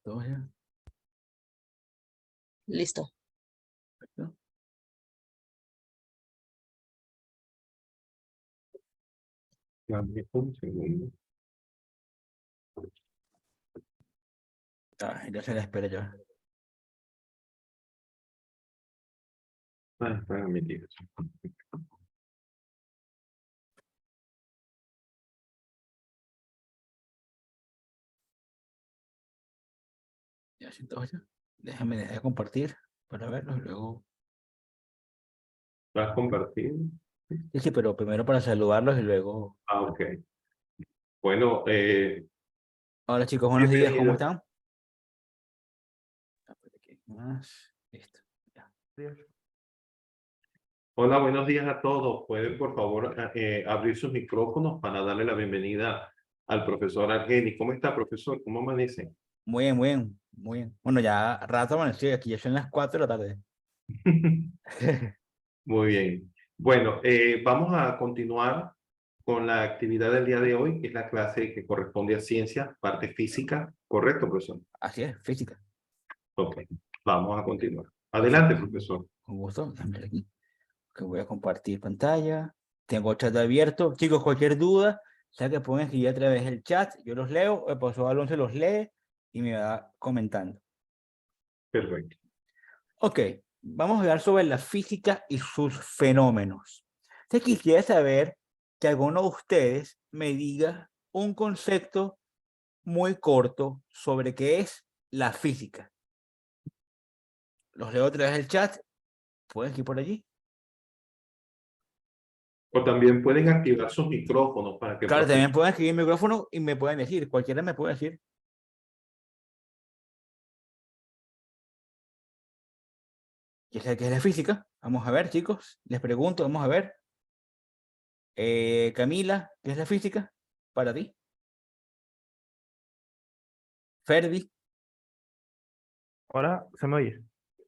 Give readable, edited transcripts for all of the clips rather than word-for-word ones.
Todo ya. Listo. Perfecto. Dame un segundo. Ya se la espera ya. Está metido. Ya siento ya. Déjame dejar de compartir para verlo y luego. ¿Vas a compartir? Sí, sí, pero primero para saludarlos y luego. Ah, ok. Bueno, Hola chicos, buenos días, ¿cómo bienvenido. están? Aquí más. Listo. Ya. Hola, buenos días a todos. ¿Pueden, por favor, abrir sus micrófonos para darle la bienvenida al profesor Argeni? ¿Cómo está, profesor? ¿Cómo amanece? Muy bien, muy bien, muy bien. Bueno, ya rato amanecí, aquí ya son las 4 de la tarde. Muy bien. Bueno, vamos a continuar con la actividad del día de hoy, que es la clase que corresponde a ciencia, parte física. ¿Correcto, profesor? Así es, física. Ok, vamos a continuar. Adelante, Perfecto. profesor. Con gusto. Déjame ver aquí. Que voy a compartir pantalla. Tengo el chat abierto. Chicos, cualquier duda, saben que pueden escribir a través del chat. Yo los leo, el profesor Alonso los lee y me va comentando. Perfecto. Ok, vamos a hablar sobre la física y sus fenómenos. Entonces quisiera saber que alguno de ustedes me diga un concepto muy corto sobre qué es la física. Los leo a través del chat. Pueden ir por allí. O también pueden activar sus micrófonos para que el Claro, profesor... también pueden escribir micrófono y me pueden decir, cualquiera me puede decir. ¿Qué es la física? Vamos a ver, chicos. Les pregunto, vamos a ver. Camila, ¿qué es la física para ti? Ferdi. Ahora se me oye.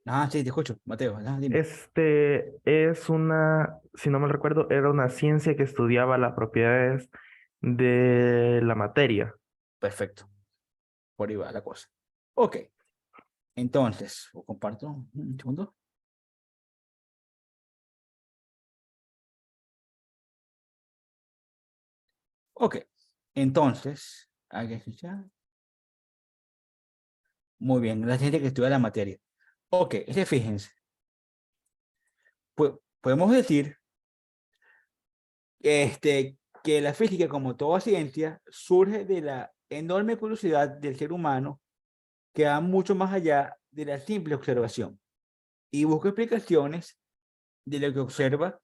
Ah, sí, te escucho. Mateo, dime. Es una, si no mal recuerdo, era una ciencia que estudiaba las propiedades de la materia. Perfecto. Por ahí va la cosa. Ok. Entonces, comparto un segundo. Ok. Entonces, hay que escuchar. Muy bien, la gente que estudia la materia. Ok, fíjense. Podemos decir que la física, como toda ciencia, surge de la enorme curiosidad del ser humano que va mucho más allá de la simple observación y busca explicaciones de lo que observa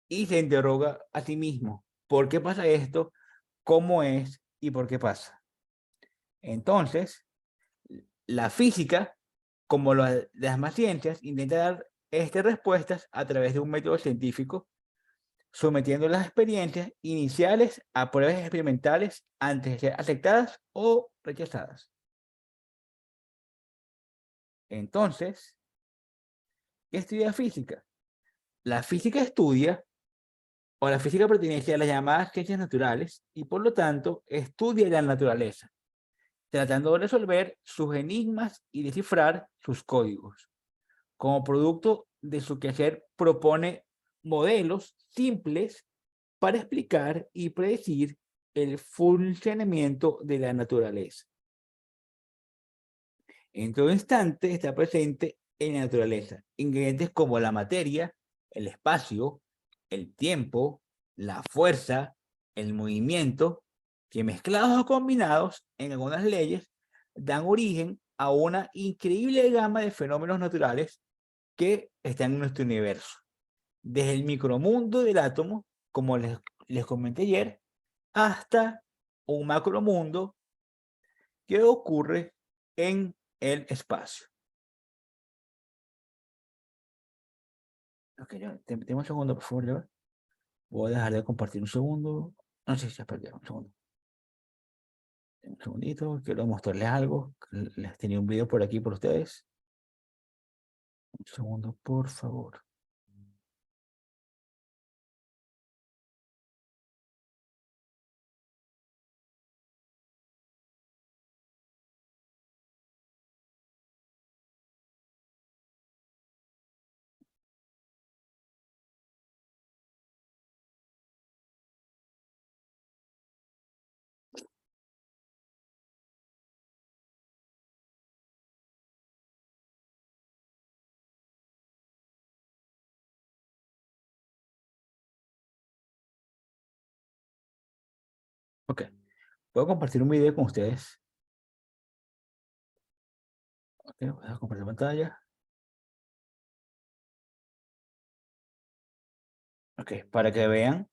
y se interroga a sí mismo. ¿Por qué pasa esto? ¿Cómo es? ¿Y por qué pasa? Entonces, la física, como las demás ciencias, intenta dar estas respuestas a través de un método científico, sometiendo las experiencias iniciales a pruebas experimentales antes de ser aceptadas o rechazadas. Entonces, ¿qué estudia física? La física estudia, o la física pertenece a las llamadas ciencias naturales, y por lo tanto estudia la naturaleza, tratando de resolver sus enigmas y descifrar sus códigos. Como producto de su quehacer, propone modelos simples para explicar y predecir el funcionamiento de la naturaleza. En todo instante está presente en la naturaleza ingredientes como la materia, el espacio, el tiempo, la fuerza, el movimiento, que mezclados o combinados en algunas leyes dan origen a una increíble gama de fenómenos naturales que están en nuestro universo. Desde el micromundo del átomo, como les comenté ayer, hasta un macromundo que ocurre en el espacio. Ok, ya, tengo un segundo, por favor, ya. Voy a dejar de compartir un segundo. No sé si se perdió, un segundo. Un segundito, quiero mostrarles algo. Les tenía un video por aquí por ustedes. Un segundo, por favor. Ok. Puedo compartir un video con ustedes. Ok, voy a compartir pantalla. Ok, para que vean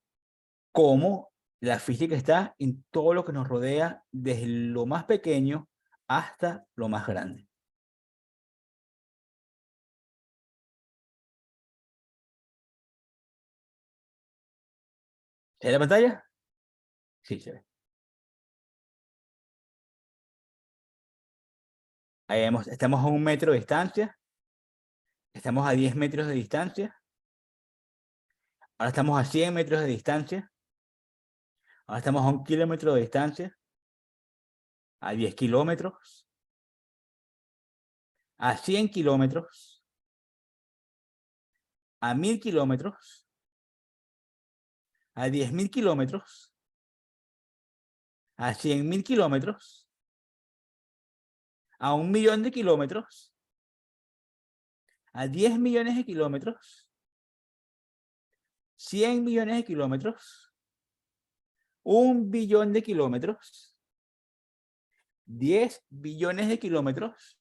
cómo la física está en todo lo que nos rodea, desde lo más pequeño hasta lo más grande. ¿Se ve la pantalla? Sí, se ve. Ahí estamos a 1 metro de distancia. Estamos a 10 metros de distancia. Ahora estamos a 100 metros de distancia. Ahora estamos a 1 kilómetro de distancia. A 10 kilómetros. A 100 kilómetros. A 1000 kilómetros. A 10.000 kilómetros. A 100.000 kilómetros. A 1 millón de kilómetros. A 10 millones de kilómetros. 100 millones de kilómetros. 1 billón de kilómetros. 10 billones de kilómetros.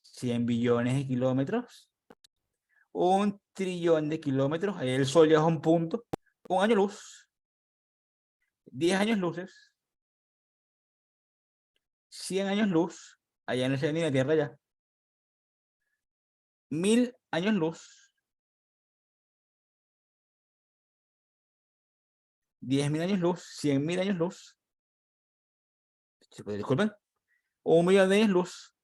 100 billones de kilómetros. 1 trillón de kilómetros. Ahí el Sol ya es un punto. 1 año luz. 10 años luces. 100 años luz. Allá no se ve ni la Tierra ya. 1000 años luz. 10.000 años luz. 100.000 años luz. Disculpen. 1 millón de años luz.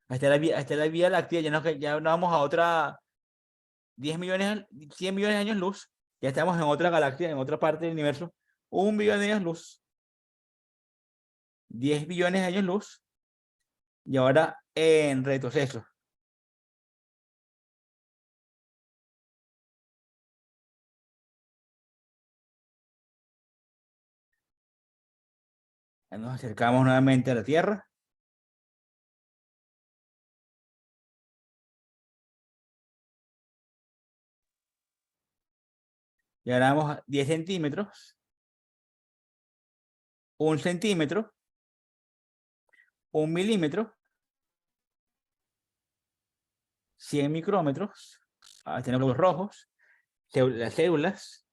Hasta la Vía Láctea. Ya no vamos a otra 10 millones, 100 millones de años luz. Ya estamos en otra galaxia, en otra parte del universo. 1 billón de años luz. 10 billones de años luz. Y ahora en retroceso. Ya nos acercamos nuevamente a la Tierra. Y ahora vamos a 10 centímetros. 1 centímetro. 1 milímetro. 100 micrómetros. Ahora tenemos los rojos. Las células.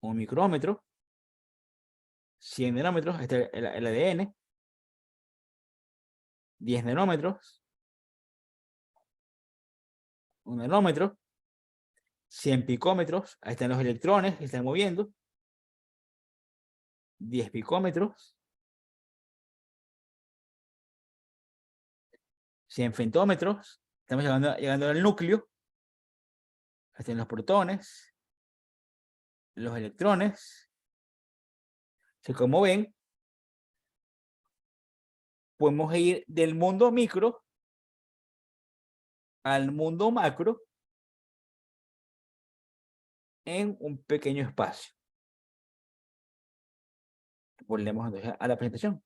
1 micrómetro. 100 nanómetros. Este es el ADN. 10 nanómetros. 1 nanómetro. 100 picómetros. Ahí están los electrones que están moviendo. 10 picómetros. 100 femtómetros. Estamos llegando al núcleo. Ahí están los protones. Los electrones. Así como ven, podemos ir del mundo micro al mundo macro en un pequeño espacio. Volvemos entonces a la presentación.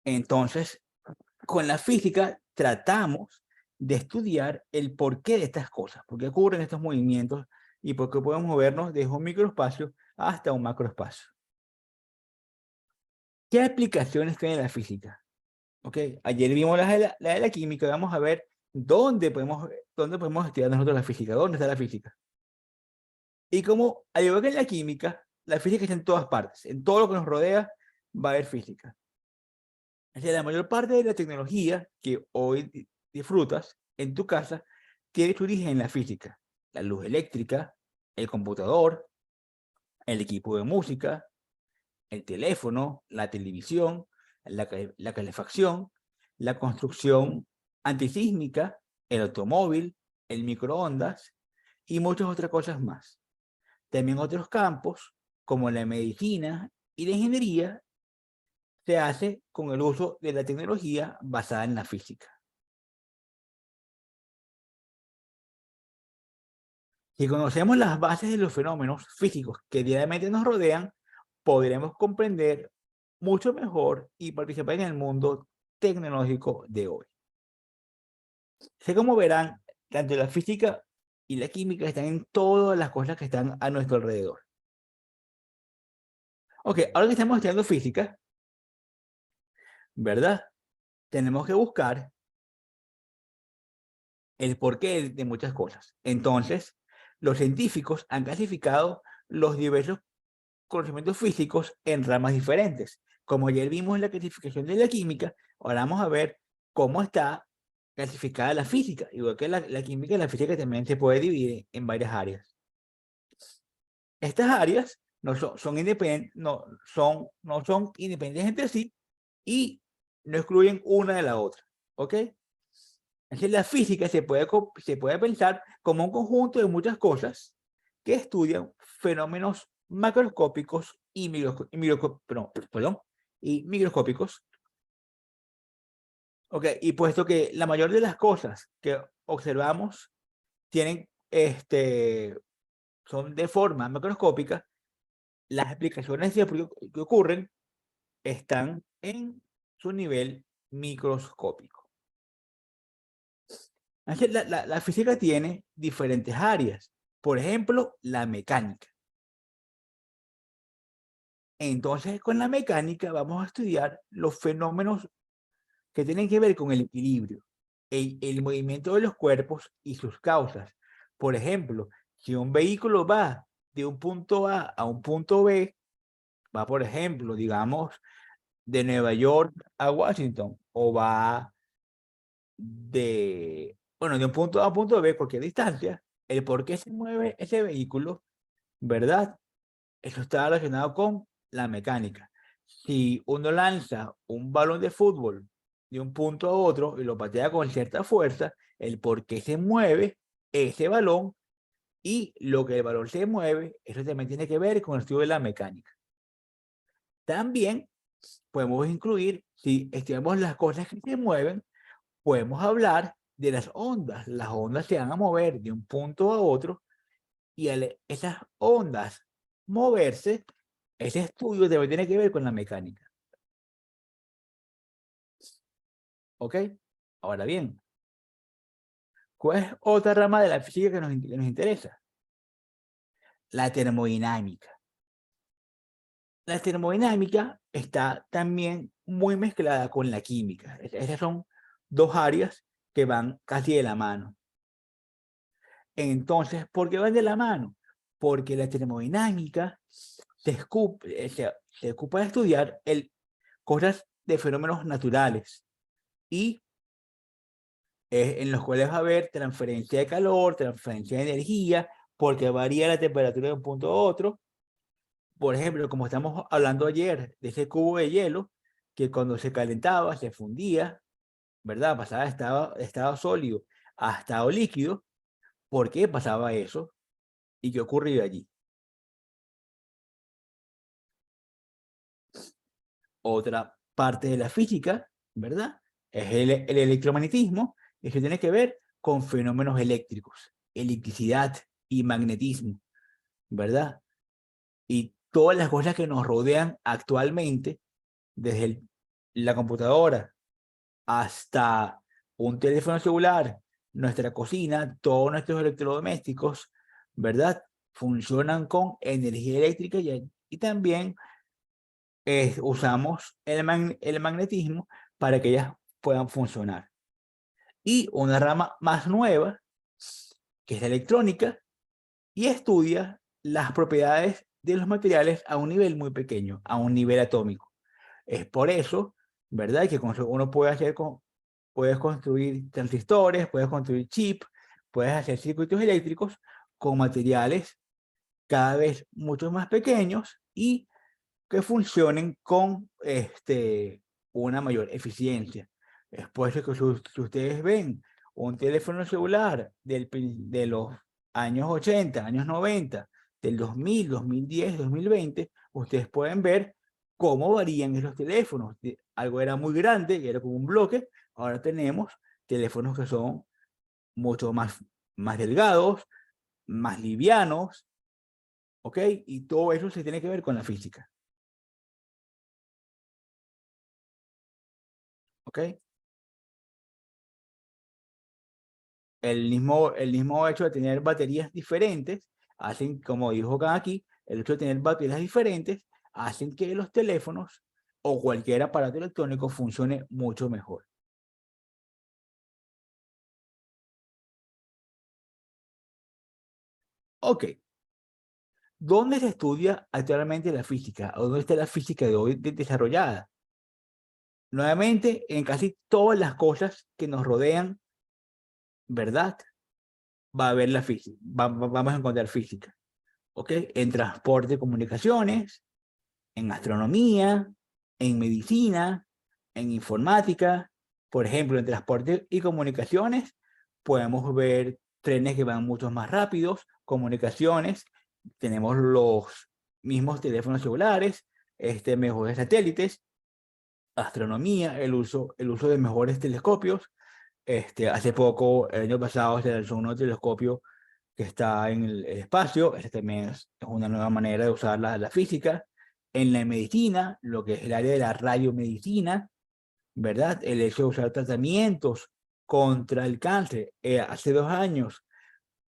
Entonces, con la física tratamos de estudiar el porqué de estas cosas, por qué ocurren estos movimientos y por qué podemos movernos desde un microespacio hasta un macroespacio. ¿Qué aplicaciones tiene la física? Okay. Ayer vimos la de la química. Vamos a ver dónde podemos estudiar nosotros la física, dónde está la física. Y como, al igual que en la química, la física está en todas partes, en todo lo que nos rodea va a haber física. O sea, la mayor parte de la tecnología que hoy disfrutas en tu casa tiene su origen en la física. La luz eléctrica, el computador, el equipo de música, el teléfono, la televisión, la calefacción, la construcción antisísmica, el automóvil, el microondas y muchas otras cosas más. También otros campos, como la medicina y la ingeniería, se hace con el uso de la tecnología basada en la física. Si conocemos las bases de los fenómenos físicos que diariamente nos rodean, podremos comprender mucho mejor y participar en el mundo tecnológico de hoy. Así como verán, tanto la física y la química están en todas las cosas que están a nuestro alrededor. Ok, ahora que estamos estudiando física, ¿verdad? Tenemos que buscar el porqué de muchas cosas. Entonces, los científicos han clasificado los diversos conocimientos físicos en ramas diferentes. Como ya vimos en la clasificación de la química, ahora vamos a ver cómo está clasificada la física. Igual que la química y la física también se puede dividir en varias áreas. Estas áreas no son independientes, no son independientes entre sí y no excluyen una de la otra. ¿Ok? Entonces la física se puede pensar como un conjunto de muchas cosas que estudian fenómenos macroscópicos y microscópicos. Ok, y puesto que la mayoría de las cosas que observamos tienen son de forma macroscópica, las explicaciones que ocurren están en su nivel microscópico. Entonces, la física tiene diferentes áreas. Por ejemplo, la mecánica. Entonces, con la mecánica vamos a estudiar los fenómenos que tienen que ver con el equilibrio, el movimiento de los cuerpos y sus causas. Por ejemplo, si un vehículo va de un punto A a un punto B, va, por ejemplo, digamos, de Nueva York a Washington, o va de un punto A a un punto B, cualquier distancia, el por qué se mueve ese vehículo, ¿verdad? Eso está relacionado con la mecánica. Si uno lanza un balón de fútbol de un punto a otro y lo patea con cierta fuerza, el por qué se mueve ese balón y lo que el balón se mueve, eso también tiene que ver con el estudio de la mecánica. También podemos incluir, si estudiamos las cosas que se mueven, podemos hablar de las ondas. Las ondas se van a mover de un punto a otro y al esas ondas moverse, ese estudio debe tener que ver con la mecánica. ¿Ok? Ahora bien, ¿cuál es otra rama de la física que nos interesa? La termodinámica. La termodinámica está también muy mezclada con la química. Esas son dos áreas que van casi de la mano. Entonces, ¿por qué van de la mano? Porque la termodinámica se ocupa de estudiar cosas de fenómenos naturales y en los cuales va a haber transferencia de calor, transferencia de energía, porque varía la temperatura de un punto a otro. Por ejemplo, como estamos hablando ayer de ese cubo de hielo, que cuando se calentaba, se fundía, ¿verdad? Pasaba de estado sólido a estado líquido. ¿Por qué pasaba eso? ¿Y qué ocurrió allí? Otra parte de la física, ¿verdad? Es el electromagnetismo, y eso tiene que ver con fenómenos eléctricos, electricidad y magnetismo, ¿verdad? Y todas las cosas que nos rodean actualmente, desde la computadora hasta un teléfono celular, nuestra cocina, todos nuestros electrodomésticos, ¿verdad? Funcionan con energía eléctrica y también usamos el magnetismo para que ellas puedan funcionar. Y una rama más nueva, que es la electrónica, y estudia las propiedades de los materiales a un nivel muy pequeño, a un nivel atómico. Es por eso, ¿verdad? Que uno puedes construir transistores, puedes construir chips, puedes hacer circuitos eléctricos con materiales cada vez mucho más pequeños y que funcionen con una mayor eficiencia. Es por eso que si ustedes ven un teléfono celular de los años 80, años 90, del 2000, 2010, 2020, ustedes pueden ver cómo varían esos teléfonos. Algo era muy grande y era como un bloque. Ahora tenemos teléfonos que son mucho más delgados, más livianos, ¿ok? Y todo eso se tiene que ver con la física. ¿Ok? El mismo hecho de tener baterías diferentes hacen, como dijo acá aquí, el hecho de tener baterías diferentes hacen que los teléfonos o cualquier aparato electrónico funcione mucho mejor. Ok. ¿Dónde se estudia actualmente la física? ¿O dónde está la física de hoy desarrollada? Nuevamente, en casi todas las cosas que nos rodean, ¿verdad? Va a haber la física, vamos a encontrar física, ¿ok? En transporte y comunicaciones, en astronomía, en medicina, en informática. Por ejemplo, en transporte y comunicaciones podemos ver trenes que van mucho más rápidos, comunicaciones, tenemos los mismos teléfonos celulares, mejores satélites, astronomía, el uso de mejores telescopios. Hace poco, el año pasado, se lanzó un nuevo telescopio que está en el espacio. También es una nueva manera de usar la física. En la medicina, lo que es el área de la radiomedicina, ¿verdad? El hecho de usar tratamientos contra el cáncer. Hace 2 años,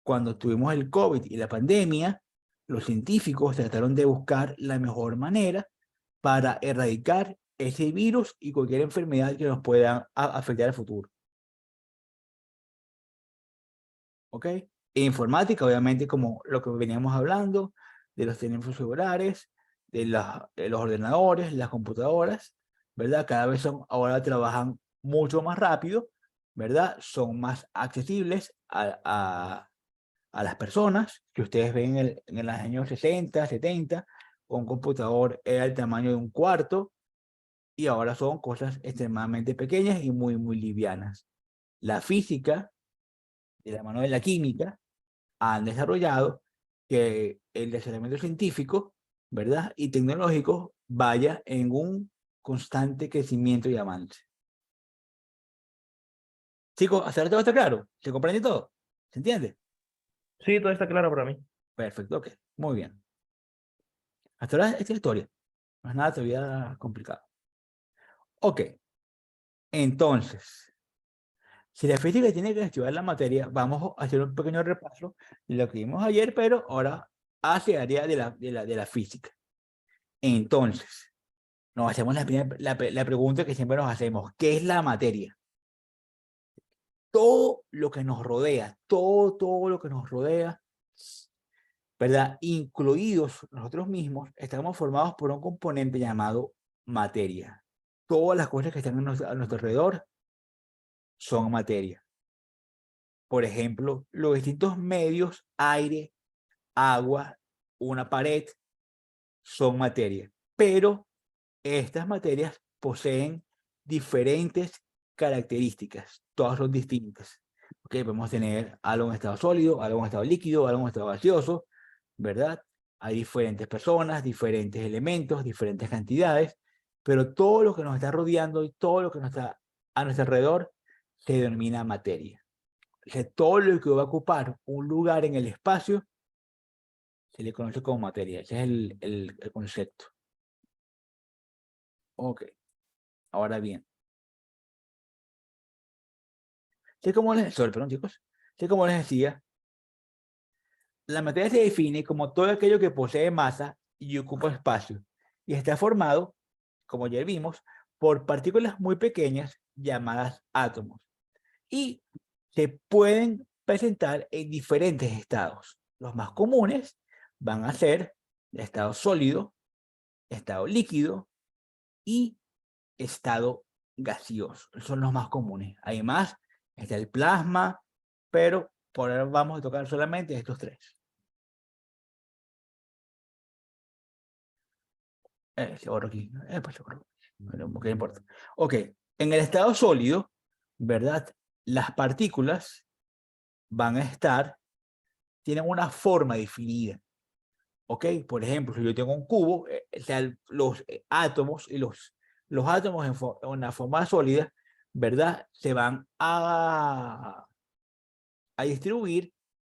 cuando tuvimos el COVID y la pandemia, los científicos trataron de buscar la mejor manera para erradicar ese virus y cualquier enfermedad que nos pueda afectar al futuro. ¿Ok? E informática, obviamente, como lo que veníamos hablando, de los teléfonos celulares, de los ordenadores, las computadoras, ¿verdad? Cada vez ahora trabajan mucho más rápido, ¿verdad? Son más accesibles a las personas que ustedes ven en los años 60, 70, un computador era el tamaño de un cuarto y ahora son cosas extremadamente pequeñas y muy, muy livianas. La física, de la mano de la química, han desarrollado que el desarrollo científico, ¿verdad? Y tecnológico vaya en un constante crecimiento y avance. Chicos, ¿hasta ahora todo está claro? ¿Se comprende todo? ¿Se entiende? Sí, todo está claro para mí. Perfecto, ok. Muy bien. Hasta ahora esta es la historia. No es nada todavía complicado. Ok. Entonces, si la física tiene que estudiar la materia, vamos a hacer un pequeño repaso de lo que vimos ayer, pero ahora hacia el área de la física. Entonces, nos hacemos la pregunta que siempre nos hacemos: ¿qué es la materia? Todo lo que nos rodea, todo lo que nos rodea, ¿verdad? Incluidos nosotros mismos, estamos formados por un componente llamado materia. Todas las cosas que están a nuestro alrededor son materia. Por ejemplo, los distintos medios, aire, agua, una pared, son materia. Pero estas materias poseen diferentes características. Todas son distintas. ¿Okay? Podemos tener algo en estado sólido, algo en estado líquido, algo en estado gaseoso, ¿verdad? Hay diferentes personas, diferentes elementos, diferentes cantidades, pero todo lo que nos está rodeando y todo lo que nos está a nuestro alrededor se denomina materia. O sea, todo lo que va a ocupar un lugar en el espacio se le conoce como materia. Ese es el concepto. Ok, ahora bien. Perdón, chicos. Como les decía, la materia se define como todo aquello que posee masa y ocupa espacio, y está formado, como ya vimos, por partículas muy pequeñas llamadas átomos, y se pueden presentar en diferentes estados. Los más comunes van a ser estado sólido, estado líquido y estado gaseoso. Son los más comunes. Además, está el plasma, pero por ahora vamos a tocar solamente estos tres. Ahora aquí. Pues, ¿qué importa? Ok, en el estado sólido, ¿verdad? Las partículas van a estar, tienen una forma definida. ¿Ok? Por ejemplo, si yo tengo un cubo, o sea, los átomos y los átomos en una forma sólida, ¿verdad? Se van a distribuir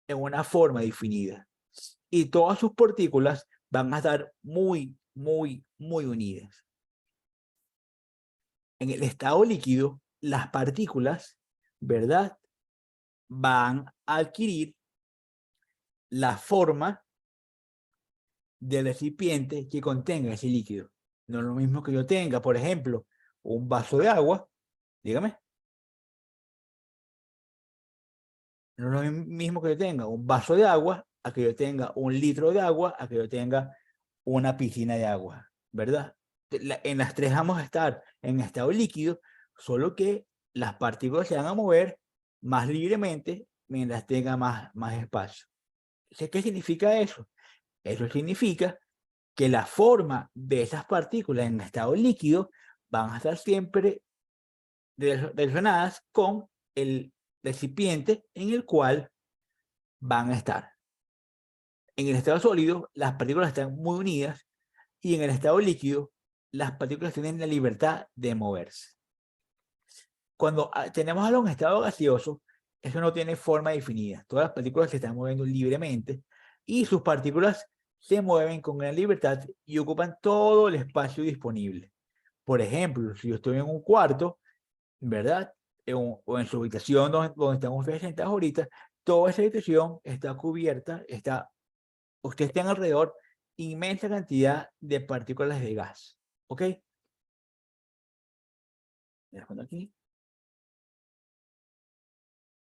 en una forma definida. Y todas sus partículas van a estar muy, muy, muy unidas. En el estado líquido, las partículas, ¿verdad?, van a adquirir la forma del recipiente que contenga ese líquido. No es lo mismo que yo tenga, por ejemplo, un vaso de agua, dígame. No es lo mismo que yo tenga un vaso de agua a que yo tenga un litro de agua, a que yo tenga una piscina de agua, ¿verdad? En las tres vamos a estar en estado líquido, solo que las partículas se van a mover más libremente mientras tenga más espacio. ¿Qué significa eso? Eso significa que la forma de esas partículas en estado líquido van a estar siempre relacionadas con el recipiente en el cual van a estar. En el estado sólido, las partículas están muy unidas y en el estado líquido, las partículas tienen la libertad de moverse. Cuando tenemos algo en estado gaseoso, eso no tiene forma definida. Todas las partículas se están moviendo libremente y sus partículas se mueven con gran libertad y ocupan todo el espacio disponible. Por ejemplo, si yo estoy en un cuarto, ¿verdad? O en su habitación donde estamos ustedes sentados ahorita, toda esa habitación está cubierta, ustedes tienen alrededor inmensa cantidad de partículas de gas. ¿Ok? Aquí.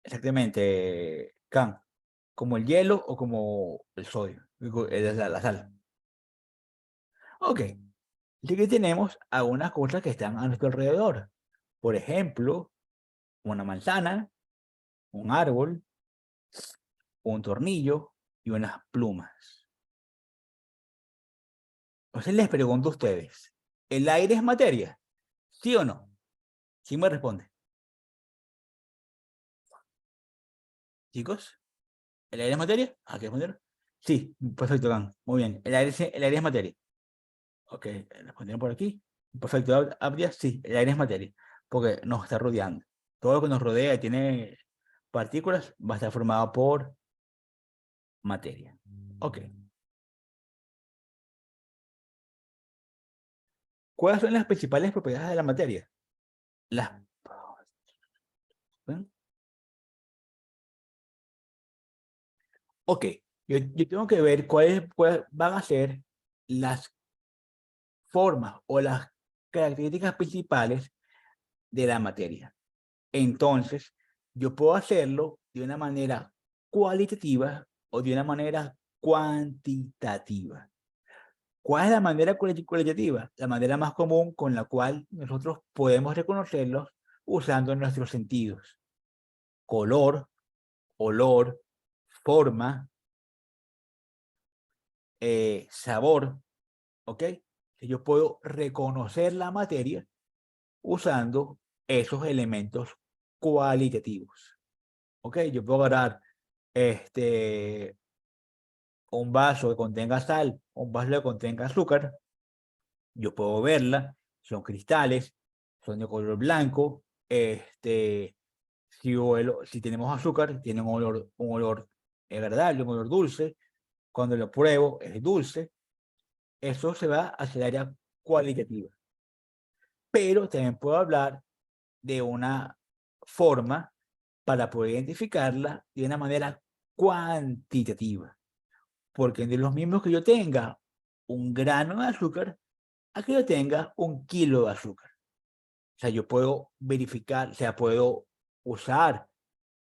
Exactamente, Can. Como el hielo o como el sodio, la sal. Ok. Y aquí tenemos algunas cosas que están a nuestro alrededor. Por ejemplo, una manzana, un árbol, un tornillo y unas plumas. Entonces les pregunto a ustedes, ¿el aire es materia? ¿Sí o no? ¿Quién me responde? Chicos, ¿el aire es materia? ¿A qué responder? Sí, perfecto, Gan. Muy bien. El aire es materia. Ok, respondieron por aquí. Perfecto, Abdias, sí, el aire es materia, porque nos está rodeando. Todo lo que nos rodea y tiene partículas va a estar formado por materia. Ok. ¿Cuáles son las principales propiedades de la materia? Las... ¿Ven? Ok, yo tengo que ver cuáles van a ser las formas o las características principales de la materia. Entonces, yo puedo hacerlo de una manera cualitativa o de una manera cuantitativa. ¿Cuál es la manera cualitativa? La manera más común con la cual nosotros podemos reconocerlos usando nuestros sentidos. Color, olor, forma, sabor, ¿ok? Yo puedo reconocer la materia usando esos elementos cualitativos, ¿ok? Yo puedo agarrar un vaso que contenga sal, un vaso que contenga azúcar, yo puedo verla, son cristales, son de color blanco, si tenemos azúcar, tiene un olor agradable, un olor dulce, cuando lo pruebo es dulce, eso se va hacia el área cualitativa. Pero también puedo hablar de una forma para poder identificarla de una manera cuantitativa. Porque de los mismos que yo tenga un grano de azúcar a que yo tenga un kilo de azúcar. O sea, yo puedo verificar, o sea, puedo usar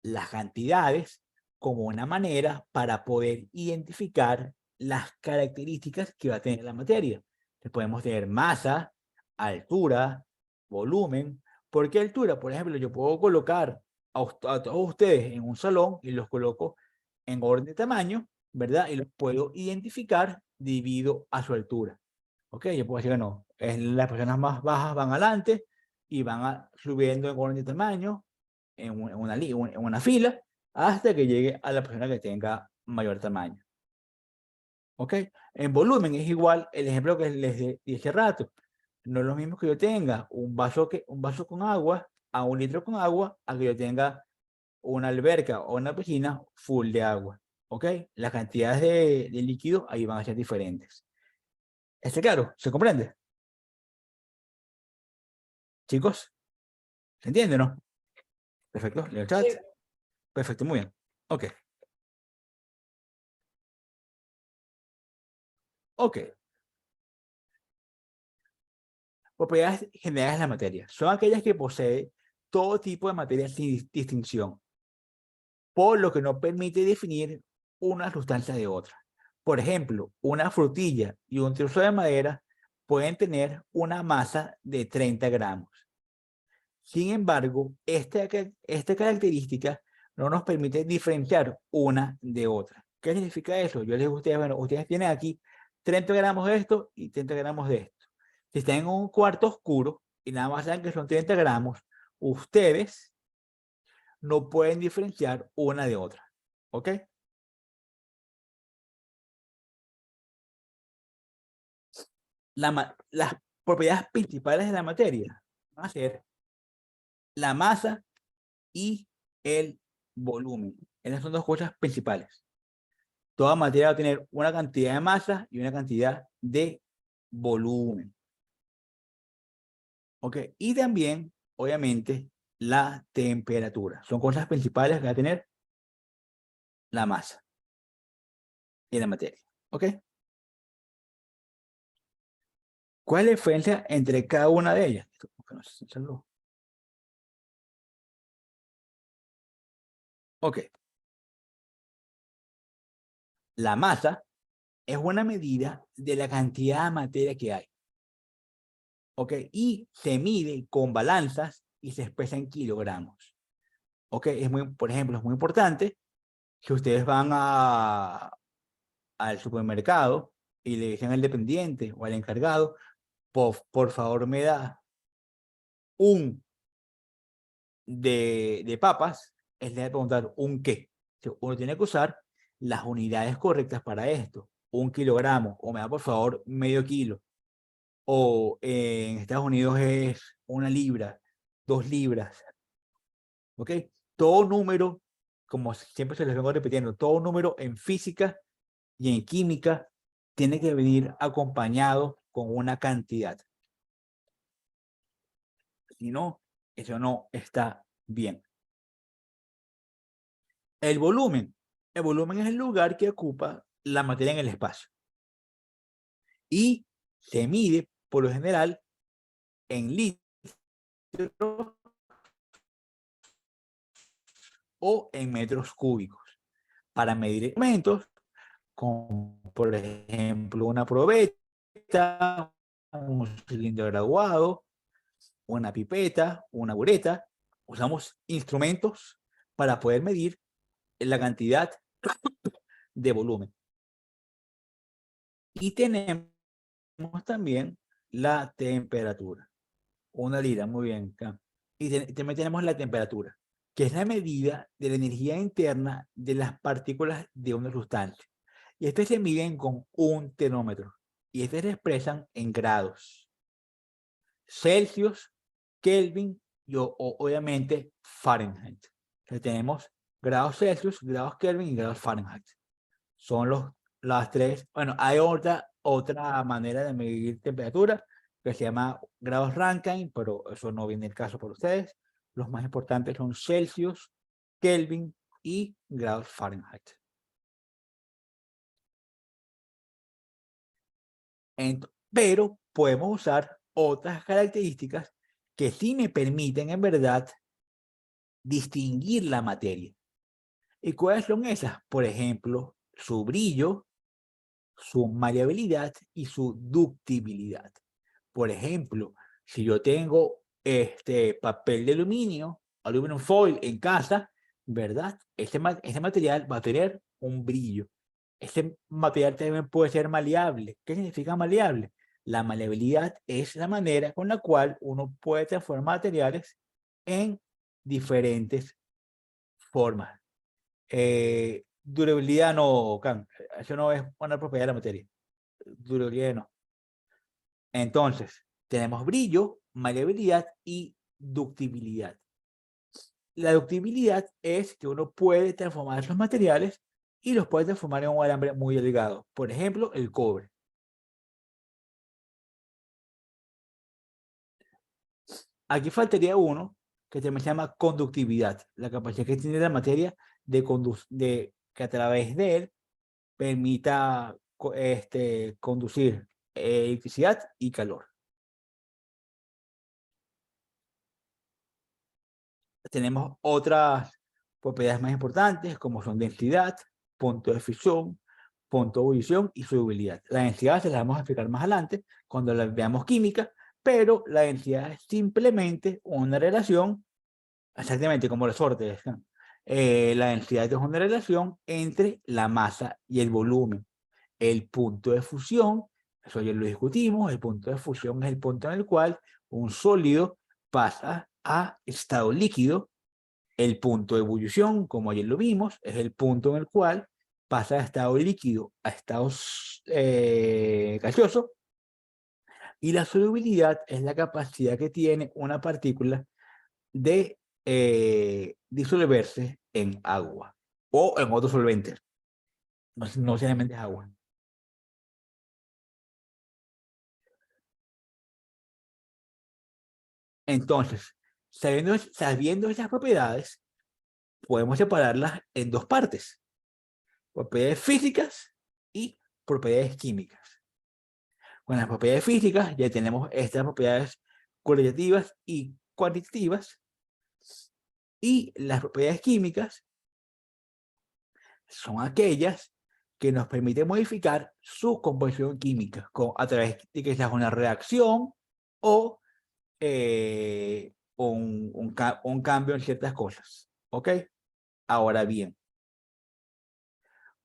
las cantidades como una manera para poder identificar las características que va a tener la materia. Entonces, podemos tener masa, altura, volumen. ¿Por qué altura? Por ejemplo, yo puedo colocar a todos ustedes en un salón y los coloco en orden de tamaño, ¿verdad? Y los puedo identificar debido a su altura. ¿Ok? Yo puedo decir que no, las personas más bajas van adelante y van subiendo en orden de tamaño en una fila hasta que llegue a la persona que tenga mayor tamaño. ¿Ok? En volumen es igual el ejemplo que les di hace rato. No es lo mismo que yo tenga un vaso con agua a un litro con agua a que yo tenga una alberca o una piscina full de agua. ¿Ok? Las cantidades de líquido ahí van a ser diferentes. ¿Está claro? ¿Se comprende? Chicos, ¿se entiende, no? Perfecto, leo el chat. Sí. Perfecto, muy bien. Ok. Ok. Propiedades generales de la materia. Son aquellas que posee todo tipo de materia sin distinción, por lo que no permite definir una sustancia de otra. Por ejemplo, una frutilla y un trozo de madera pueden tener una masa de 30 gramos. Sin embargo, esta característica no nos permite diferenciar una de otra. ¿Qué significa eso? Yo les digo a ustedes, bueno, ustedes tienen aquí 30 gramos de esto y 30 gramos de esto. Si están en un cuarto oscuro y nada más saben que son 30 gramos, ustedes no pueden diferenciar una de otra. ¿Ok? Las propiedades principales de la materia van a ser la masa y el volumen. Esas son dos cosas principales. Toda materia va a tener una cantidad de masa y una cantidad de volumen. ¿Ok? Y también, obviamente, la temperatura. Son cosas principales que va a tener la masa y la materia. ¿Ok? ¿Cuál es la diferencia entre cada una de ellas? Ok. La masa es una medida de la cantidad de materia que hay. ¿Ok? Y se mide con balanzas y se expresa en kilogramos. ¿Ok? Por ejemplo, es muy importante que ustedes van al supermercado y le dicen al dependiente o al encargado, por favor me da un de papas, es de preguntar un qué. Uno tiene que usar las unidades correctas para esto. 1 kilogramo, o me da por favor medio kilo. O en Estados Unidos es 1 libra, 2 libras. ¿Ok? Todo número, como siempre se les vengo repitiendo, todo número en física y en química tiene que venir acompañado con una cantidad. Si no, eso no está bien. El volumen. El volumen es el lugar que ocupa la materia en el espacio. Y se mide, por lo general, en litros o en metros cúbicos. Para medir elementos, como por ejemplo una probeta, un cilindro graduado, una pipeta, una bureta, usamos instrumentos para poder medir la cantidad de volumen. Y tenemos también la temperatura. 1 lira, muy bien. Y también tenemos la temperatura, que es la medida de la energía interna de las partículas de una sustancia. Y estas se miden con un termómetro. Y estas se expresan en grados. Celsius, Kelvin y obviamente Fahrenheit. Entonces tenemos grados Celsius, grados Kelvin y grados Fahrenheit. Son las tres. Bueno, hay otra manera de medir temperatura que se llama grados Rankine, pero eso no viene el caso por ustedes. Los más importantes son Celsius, Kelvin y grados Fahrenheit. Pero podemos usar otras características que sí me permiten en verdad distinguir la materia. ¿Y cuáles son esas? Por ejemplo, su brillo, su maleabilidad y su ductibilidad. Por ejemplo, si yo tengo este papel de aluminio, aluminum foil en casa, ¿verdad? Este material va a tener un brillo. Este material también puede ser maleable. ¿Qué significa maleable? La maleabilidad es la manera con la cual uno puede transformar materiales en diferentes formas. Durabilidad no, Can, eso no es una propiedad de la materia. Durabilidad no. Entonces, tenemos brillo, maleabilidad y ductibilidad. La ductibilidad es que uno puede transformar esos materiales y los puede transformar en un alambre muy delgado. Por ejemplo, el cobre. Aquí faltaría uno que también se llama conductividad, la capacidad que tiene la materia de que a través de él permita conducir electricidad y calor. Tenemos otras propiedades más importantes como son densidad, punto de fisión, punto de ebullición y solubilidad. La densidad se la vamos a explicar más adelante cuando la veamos química, pero la densidad es simplemente una relación, exactamente como los órdenes, ¿no? La densidad es una relación entre la masa y el volumen. El punto de fusión, eso ya lo discutimos, el punto de fusión es el punto en el cual un sólido pasa a estado líquido. El punto de ebullición, como ayer lo vimos, es el punto en el cual pasa de estado líquido a estado gaseoso. Y la solubilidad es la capacidad que tiene una partícula de disolverse en agua o en otros solventes. No necesariamente es agua. Entonces, sabiendo esas propiedades, podemos separarlas en dos partes: propiedades físicas y propiedades químicas. Con las propiedades físicas ya tenemos estas propiedades cualitativas y cuantitativas, y las propiedades químicas son aquellas que nos permiten modificar su composición química a través de que sea una reacción o un cambio en ciertas cosas. ¿Ok? Ahora bien,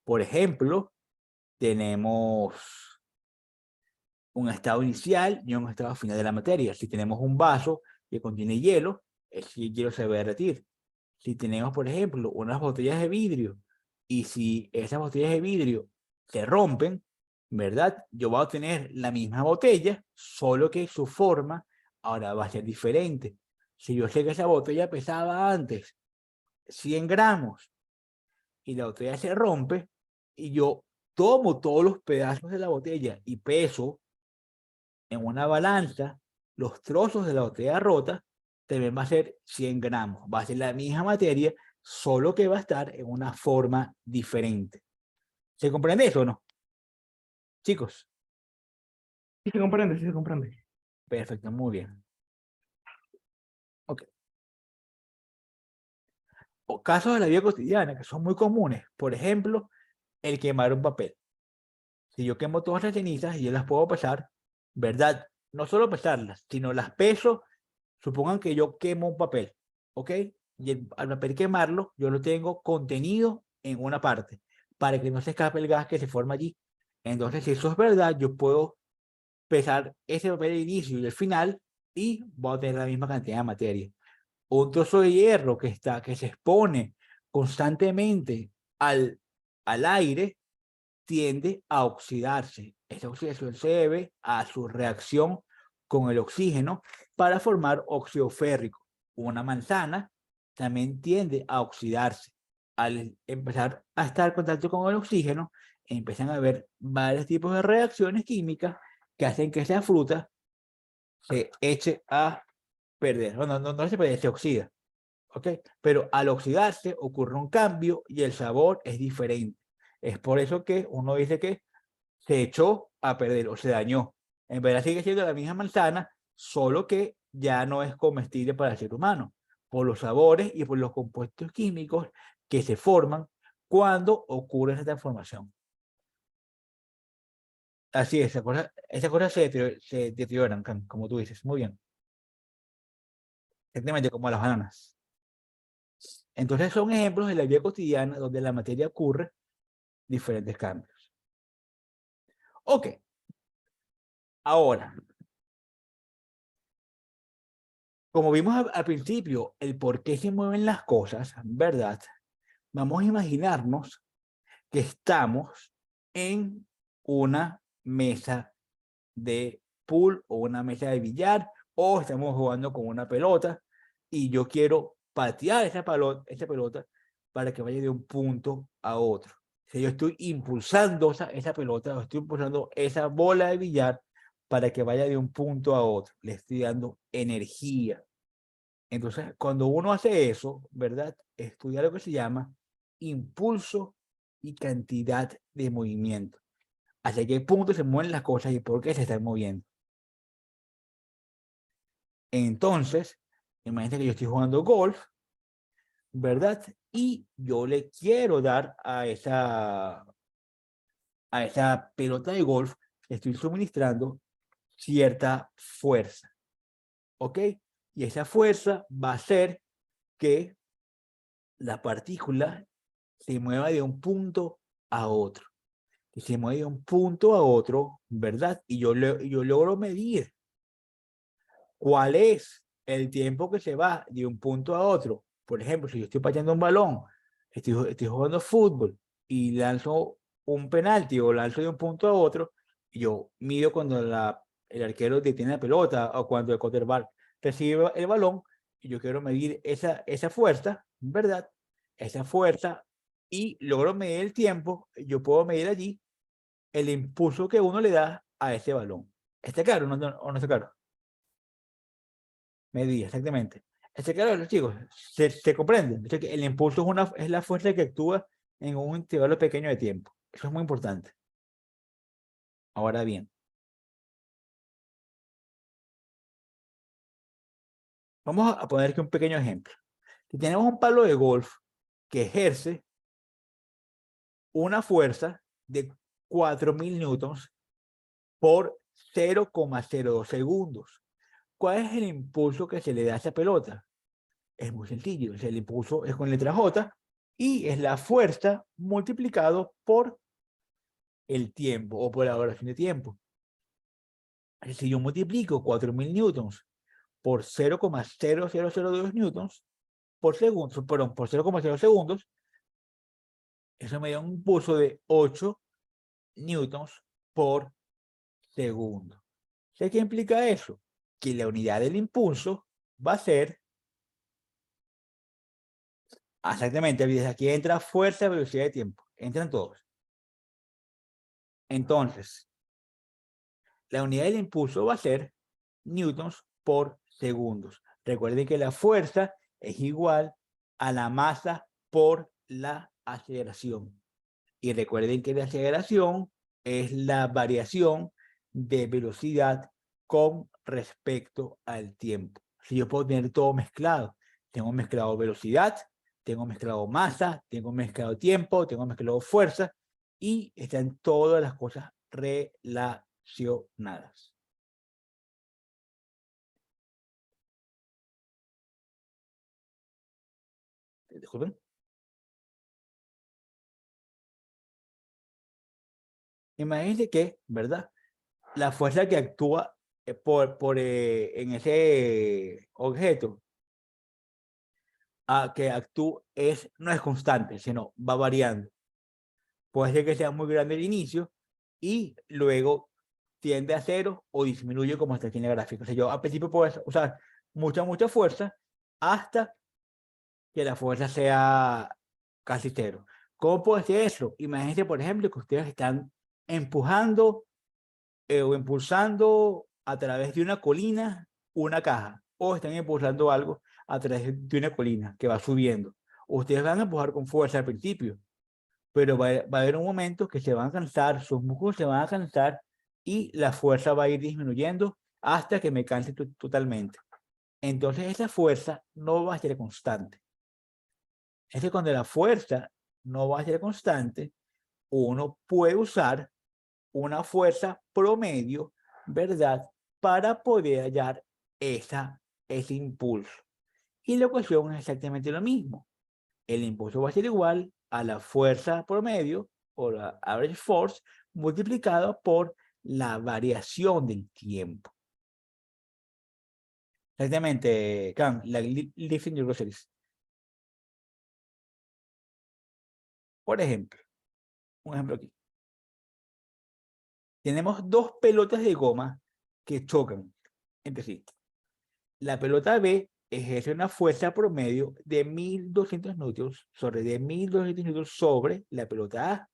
por ejemplo, tenemos un estado inicial y un estado final de la materia. Si tenemos un vaso que contiene hielo, ese hielo se va a derretir. Si tenemos, por ejemplo, unas botellas de vidrio, y si esas botellas de vidrio se rompen, ¿verdad? Yo voy a tener la misma botella, solo que su forma ahora va a ser diferente. Si yo sé que esa botella pesaba antes 100 gramos y la botella se rompe, y yo tomo todos los pedazos de la botella y peso en una balanza los trozos de la botella rota, también va a ser 100 gramos. Va a ser la misma materia, solo que va a estar en una forma diferente. ¿Se comprende eso o no? Chicos, Sí se comprende, sí se comprende. perfecto, muy bien. Ok. O casos de la vida cotidiana que son muy comunes. Por ejemplo, el quemar un papel. Si yo quemo todas las cenizas y yo las puedo pesar, ¿verdad? No solo pesarlas, sino las peso. Supongan que yo quemo un papel, ¿ok? Y al papel quemarlo, yo lo tengo contenido en una parte para que no se escape el gas que se forma allí. Entonces, si eso es verdad, yo puedo pesar ese papel de inicio y el final y voy a tener la misma cantidad de materia. Un trozo de hierro que se expone constantemente al aire tiende a oxidarse. Esta oxidación se debe a su reacción con el oxígeno para formar óxido férrico. Una manzana también tiende a oxidarse. Al empezar a estar en contacto con el oxígeno, empiezan a haber varios tipos de reacciones químicas que hacen que esa fruta se eche a perder. No se pierde, se oxida. ¿Ok? Pero al oxidarse ocurre un cambio y el sabor es diferente. Es por eso que uno dice que se echó a perder o se dañó. En verdad sigue siendo la misma manzana, solo que ya no es comestible para el ser humano, por los sabores y por los compuestos químicos que se forman cuando ocurre esa transformación. Así es, esas cosas se deterioran, como tú dices. Muy bien. Exactamente como las bananas. Entonces son ejemplos de la vida cotidiana donde la materia ocurre diferentes cambios. Ok. Ahora, como vimos al principio, el por qué se mueven las cosas, ¿verdad? Vamos a imaginarnos que estamos en una mesa de pool o una mesa de billar, o estamos jugando con una pelota y yo quiero patear esa pelota para que vaya de un punto a otro. Si yo estoy impulsando esa pelota, o estoy impulsando esa bola de billar para que vaya de un punto a otro, le estoy dando energía. Entonces, cuando uno hace eso, ¿verdad? Estudia lo que se llama impulso y cantidad de movimiento. ¿Hacia qué punto se mueven las cosas y por qué se están moviendo? Entonces, imagínate que yo estoy jugando golf, ¿verdad? Y yo le quiero dar a esa pelota de golf, le estoy suministrando cierta fuerza, ¿ok? Y esa fuerza va a hacer que la partícula se mueva de un punto a otro. Que se mueve de un punto a otro, ¿verdad? Y yo logro medir cuál es el tiempo que se va de un punto a otro. Por ejemplo, si yo estoy pateando un balón, estoy jugando fútbol y lanzo un penalti o lanzo de un punto a otro, yo mido cuando el arquero detiene la pelota o cuando el quarterback recibe el balón y yo quiero medir esa fuerza, ¿verdad? Esa fuerza y logro medir el tiempo, yo puedo medir allí el impulso que uno le da a ese balón. ¿Está claro o no está claro? Medida, exactamente. Está claro, chicos, se comprende. O sea, que el impulso es la fuerza que actúa en un intervalo pequeño de tiempo. Eso es muy importante. Ahora bien, vamos a poner aquí un pequeño ejemplo. Si tenemos un palo de golf que ejerce una fuerza de 4.000 newtons por 0,02 segundos. ¿Cuál es el impulso que se le da a esa pelota? Es muy sencillo. O sea, el impulso es con letra J y es la fuerza multiplicado por el tiempo o por la duración de tiempo. Si yo multiplico 4.000 newtons por 0,0002 newtons por segundo, perdón, por 0,0 segundos, eso me da un impulso de 8 newtons por segundo. ¿Qué implica eso? Que la unidad del impulso va a ser exactamente, desde aquí entra fuerza, velocidad de tiempo, entran todos. Entonces, la unidad del impulso va a ser newtons por segundos. Recuerden que la fuerza es igual a la masa por la aceleración. Y recuerden que la aceleración es la variación de velocidad con respecto al tiempo. Si yo puedo tener todo mezclado, tengo mezclado velocidad, tengo mezclado masa, tengo mezclado tiempo, tengo mezclado fuerza y están todas las cosas relacionadas. Disculpen. Imagínense que, ¿verdad? La fuerza que actúa en ese objeto que actúa no es constante, sino va variando. Puede ser que sea muy grande el inicio y luego tiende a cero o disminuye como está aquí en la gráfica. O sea, yo al principio puedo usar mucha fuerza hasta que la fuerza sea casi cero. ¿Cómo puede ser eso? Imagínense, por ejemplo, que ustedes están empujando o impulsando a través de una colina una caja, o están impulsando algo a través de una colina que va subiendo. Ustedes van a empujar con fuerza al principio, pero va a haber un momento que se van a cansar, sus músculos se van a cansar y la fuerza va a ir disminuyendo hasta que me canse totalmente. Entonces esa fuerza no va a ser constante. Es que cuando la fuerza no va a ser constante, uno puede usar una fuerza promedio, ¿verdad? Para poder hallar ese impulso. Y la ecuación es exactamente lo mismo. El impulso va a ser igual a la fuerza promedio o la average force multiplicado por la variación del tiempo. Exactamente, Cam, la lifting your groceries. Por ejemplo, un ejemplo aquí. Tenemos dos pelotas de goma que chocan entre sí. La pelota B ejerce una fuerza promedio de 1.200 newtons sobre la pelota A.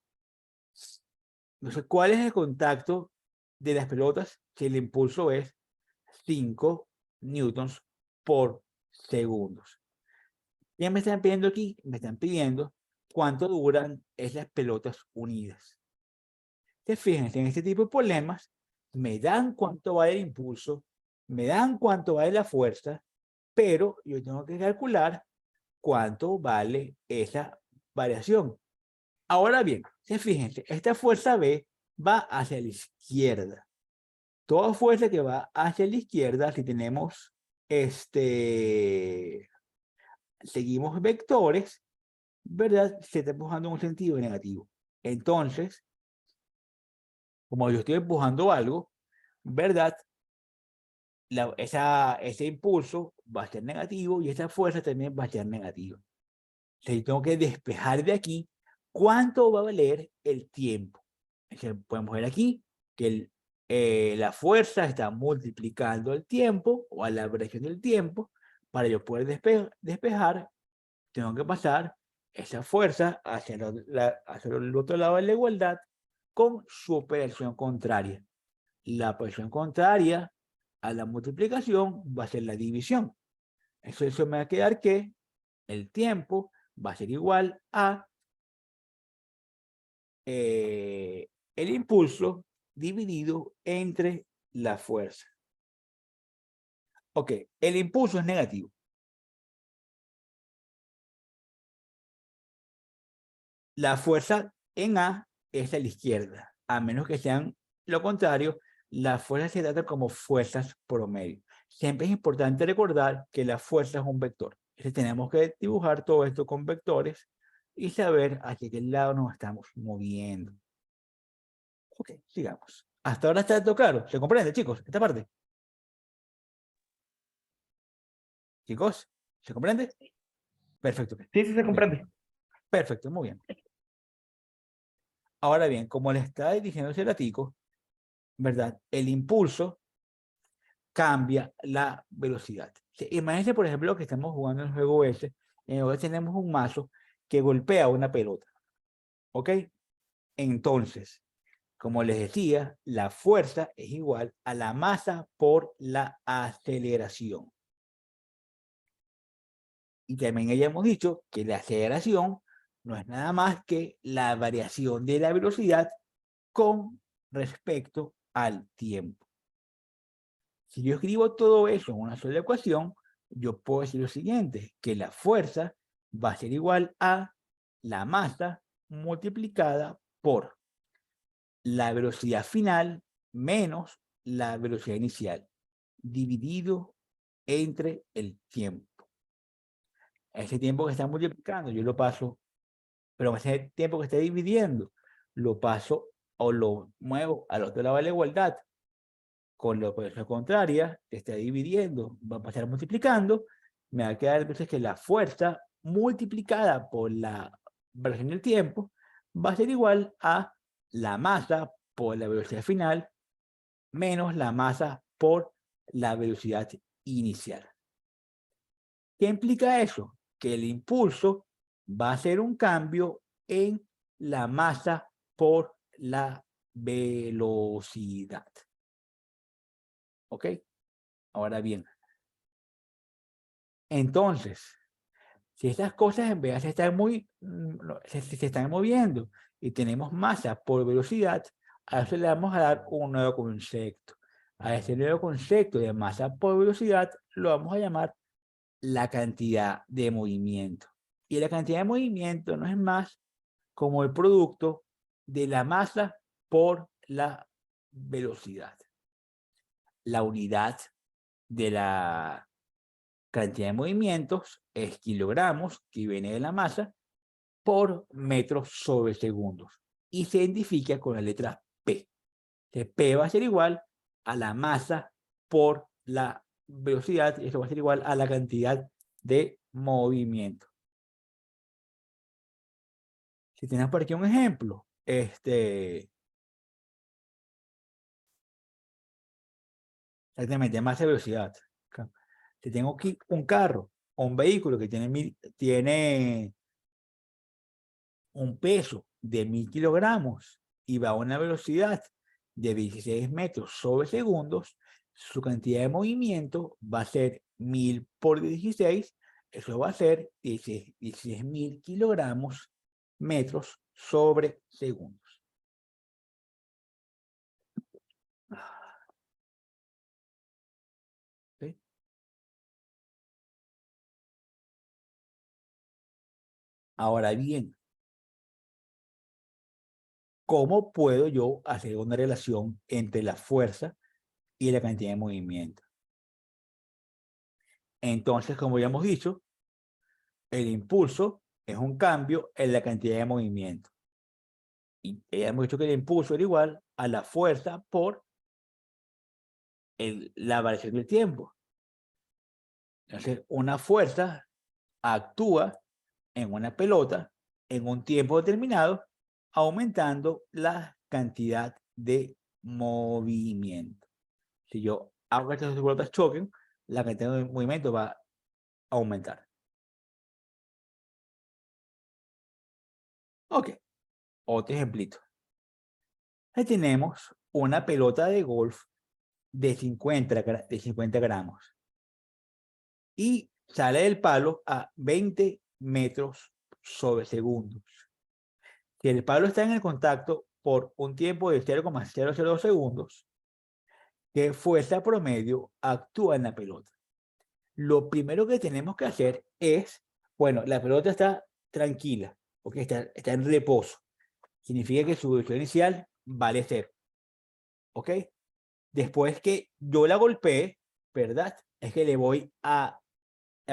Entonces, ¿cuál es el contacto de las pelotas si el impulso es 5 newtons por segundos. ¿Qué me están pidiendo aquí? Me están pidiendo cuánto duran esas pelotas unidas. Fíjense, en este tipo de problemas, me dan cuánto vale el impulso, me dan cuánto vale la fuerza, pero yo tengo que calcular cuánto vale esa variación. Ahora bien, fíjense, esta fuerza B va hacia la izquierda. Toda fuerza que va hacia la izquierda, si tenemos seguimos vectores, ¿verdad? Se está empujando en un sentido negativo. Entonces, como yo estoy empujando algo, ¿verdad? Ese impulso va a ser negativo y esa fuerza también va a ser negativa. Entonces, tengo que despejar de aquí cuánto va a valer el tiempo. Entonces, podemos ver aquí que la fuerza está multiplicando el tiempo o a la variación del tiempo. Para yo poder despejar, tengo que pasar esa fuerza hacia el otro lado de la igualdad con su operación contraria. La operación contraria a la multiplicación va a ser la división. Eso me va a quedar que el tiempo va a ser igual a el impulso dividido entre la fuerza. Ok, el impulso es negativo. La fuerza en A es a la izquierda, a menos que sean lo contrario, las fuerzas se tratan como fuerzas promedio. Siempre es importante recordar que la fuerza es un vector. Entonces tenemos que dibujar todo esto con vectores y saber hacia qué lado nos estamos moviendo. Ok, sigamos. Hasta ahora está todo claro. ¿Se comprende, chicos? Esta parte. Chicos, ¿se comprende? Perfecto. Sí, sí se comprende. Perfecto, muy bien. Ahora bien, como les estaba diciendo hace ratico, ¿verdad? El impulso cambia la velocidad. Imagínense, por ejemplo, que estamos jugando en el juego ese, en el que tenemos un mazo que golpea una pelota. ¿Ok? Entonces, como les decía, la fuerza es igual a la masa por la aceleración. Y también ya hemos dicho que la aceleración no es nada más que la variación de la velocidad con respecto al tiempo. Si yo escribo todo eso en una sola ecuación, yo puedo decir lo siguiente, que la fuerza va a ser igual a la masa multiplicada por la velocidad final menos la velocidad inicial, dividido entre el tiempo. Ese tiempo que está multiplicando, yo lo paso, pero ese tiempo que está dividiendo, lo paso o lo muevo al otro lado de la igualdad, con la operación contraria, que está dividiendo, va a pasar multiplicando, me va a quedar entonces que la fuerza multiplicada por la variación del tiempo va a ser igual a la masa por la velocidad final menos la masa por la velocidad inicial. ¿Qué implica eso? Que el impulso va a ser un cambio en la masa por la velocidad. ¿Ok? Ahora bien, entonces, si estas cosas en vez de estar se están moviendo y tenemos masa por velocidad, a eso le vamos a dar un nuevo concepto. A ese nuevo concepto de masa por velocidad lo vamos a llamar la cantidad de movimiento. Y la cantidad de movimiento no es más como el producto de la masa por la velocidad. La unidad de la cantidad de movimientos es kilogramos, que viene de la masa, por metros sobre segundos. Y se identifica con la letra P. Entonces, P va a ser igual a la masa por la velocidad, y eso va a ser igual a la cantidad de movimiento. Si tenemos por aquí un ejemplo, exactamente, masa y velocidad. Si tengo aquí un carro o un vehículo que tiene un peso de 1000 kilogramos y va a una velocidad de 16 metros sobre segundos, su cantidad de movimiento va a ser 1000 por 16, eso va a ser 16.000 kilogramos metros sobre segundos. ¿Sí? Ahora bien, ¿cómo puedo yo hacer una relación entre la fuerza y la cantidad de movimiento? Entonces, como ya hemos dicho, el impulso es un cambio en la cantidad de movimiento. Y ya hemos dicho que el impulso era igual a la fuerza por la variación del tiempo. Entonces, una fuerza actúa en una pelota en un tiempo determinado, aumentando la cantidad de movimiento. Si yo hago que estas dos pelotas choquen, la cantidad de movimiento va a aumentar. Ok, otro ejemplito. Ahí tenemos una pelota de golf de 50 gramos y sale del palo a 20 metros sobre segundos. Si el palo está en el contacto por un tiempo de 0,002 segundos, ¿qué fuerza promedio actúa en la pelota? Lo primero que tenemos que hacer es, bueno, la pelota está tranquila, porque está en reposo. Significa que su velocidad inicial vale 0. ¿Ok? Después que yo la golpee, ¿verdad? Es que la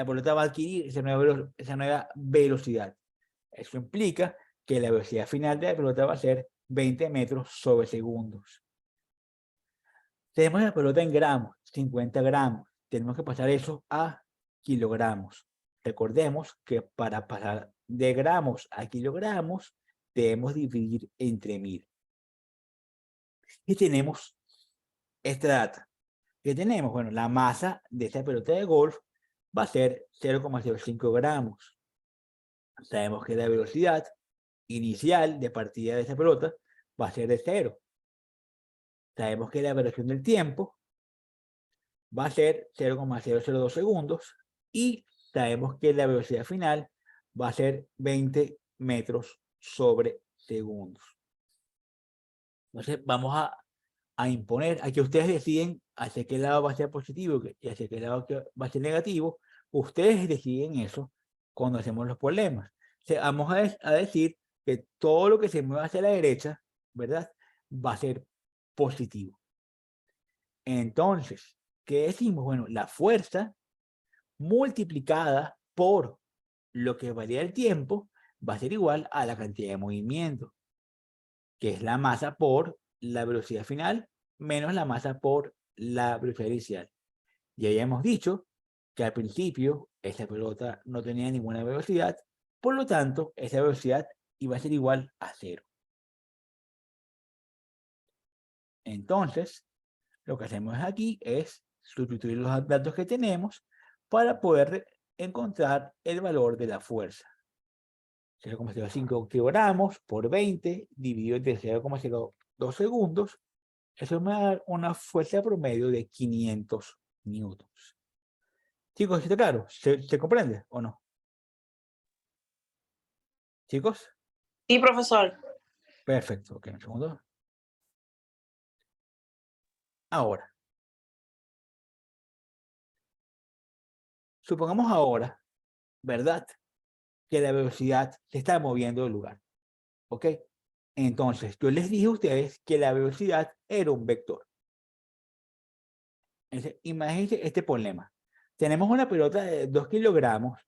pelota va a adquirir esa nueva velocidad. Eso implica que la velocidad final de la pelota va a ser 20 metros sobre segundos. Tenemos la pelota en gramos, 50 gramos. Tenemos que pasar eso a kilogramos. Recordemos que para pasar de gramos a kilogramos, debemos dividir entre 1000. Y tenemos esta data. ¿Qué tenemos? Bueno, la masa de esta pelota de golf va a ser 0,05 gramos. Sabemos que la velocidad inicial de partida de esta pelota va a ser de 0. Sabemos que la variación del tiempo va a ser 0,002 segundos y sabemos que la velocidad final va a ser 20 metros sobre segundos. Entonces vamos a imponer, a que ustedes deciden hacia qué lado va a ser positivo y hacia qué lado va a ser negativo. Ustedes deciden eso cuando hacemos los problemas. O sea, vamos a decir que todo lo que se mueva hacia la derecha, ¿verdad? Va a ser positivo. Entonces, ¿qué decimos? Bueno, la fuerza multiplicada por lo que varía el tiempo va a ser igual a la cantidad de movimiento, que es la masa por la velocidad final menos la masa por la velocidad inicial. Ya hemos dicho que al principio esta pelota no tenía ninguna velocidad, por lo tanto, esa velocidad iba a ser igual a 0. Entonces, lo que hacemos aquí es sustituir los datos que tenemos para poder encontrar el valor de la fuerza. 0,05 kilogramos por 20 dividido entre 0,02 segundos. Eso me da una fuerza promedio de 500 newtons. Chicos, ¿está claro? ¿Se comprende o no? Chicos, Sí, profesor. perfecto. Ok, un segundo. Ahora, supongamos ahora, ¿verdad? Que la velocidad se está moviendo del lugar. ¿Ok? Entonces, yo les dije a ustedes que la velocidad era un vector. Entonces, imagínense este problema. Tenemos una pelota de 2 kilogramos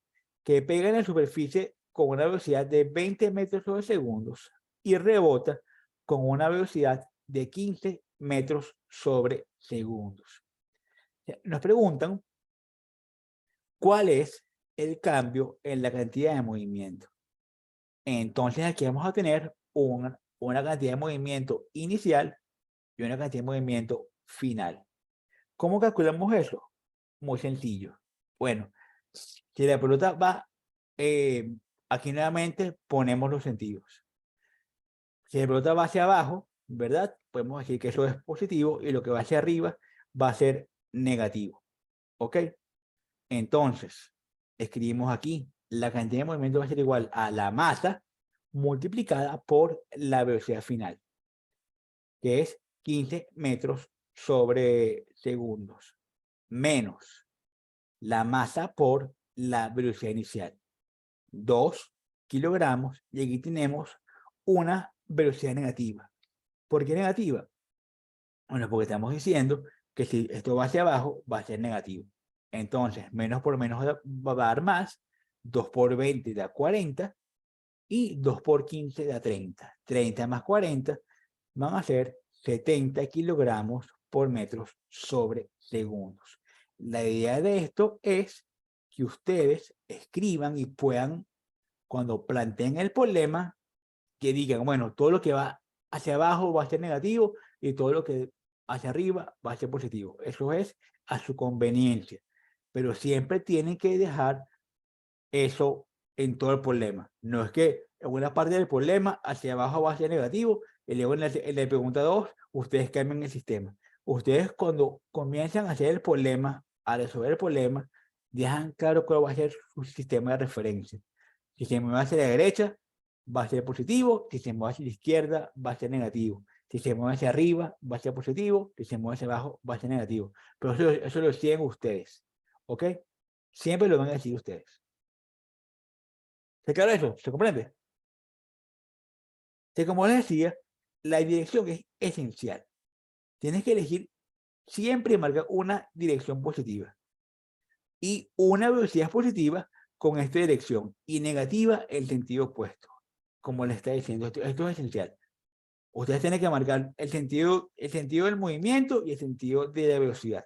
que pega en la superficie con una velocidad de 20 metros sobre segundos y rebota con una velocidad de 15 metros sobre segundos. Nos preguntan cuál es el cambio en la cantidad de movimiento. Entonces aquí vamos a tener una cantidad de movimiento inicial y una cantidad de movimiento final. ¿Cómo calculamos eso? Muy sencillo. Bueno, si la pelota va, aquí nuevamente ponemos los sentidos. Si la pelota va hacia abajo, ¿verdad? Podemos decir que eso es positivo y lo que va hacia arriba va a ser negativo. ¿Ok? Entonces, escribimos aquí, la cantidad de movimiento va a ser igual a la masa multiplicada por la velocidad final, que es 15 metros sobre segundos, menos la masa por la velocidad inicial, 2 kilogramos, y aquí tenemos una velocidad negativa. ¿Por qué negativa? Bueno, porque estamos diciendo que si esto va hacia abajo, va a ser negativo. Entonces, menos por menos va a dar más, 2 por 20 da 40, y 2 por 15 da 30. 30 más 40 van a ser 70 kilogramos por metros sobre segundos. La idea de esto es que ustedes escriban y puedan, cuando planteen el problema, que digan, bueno, todo lo que va hacia abajo va a ser negativo y todo lo que hacia arriba va a ser positivo. Eso es a su conveniencia. Pero siempre tienen que dejar eso en todo el problema. No es que en una parte del problema hacia abajo va a ser negativo y luego en la pregunta 2 ustedes cambian el sistema. Ustedes cuando comienzan a hacer el problema, a resolver el problema, dejan claro cuál va a ser su sistema de referencia. Si se mueve hacia la derecha, va a ser positivo. Si se mueve hacia la izquierda, va a ser negativo. Si se mueve hacia arriba, va a ser positivo. Si se mueve hacia abajo, va a ser negativo. Pero eso lo deciden ustedes. ¿Ok? Siempre lo van a decir ustedes. ¿Se claro eso? ¿Se comprende? Que como les decía, la dirección es esencial. Tienes que elegir siempre marcar una dirección positiva y una velocidad positiva con esta dirección y negativa el sentido opuesto. Como les está diciendo, esto es esencial. Ustedes tienen que marcar el sentido del movimiento y el sentido de la velocidad.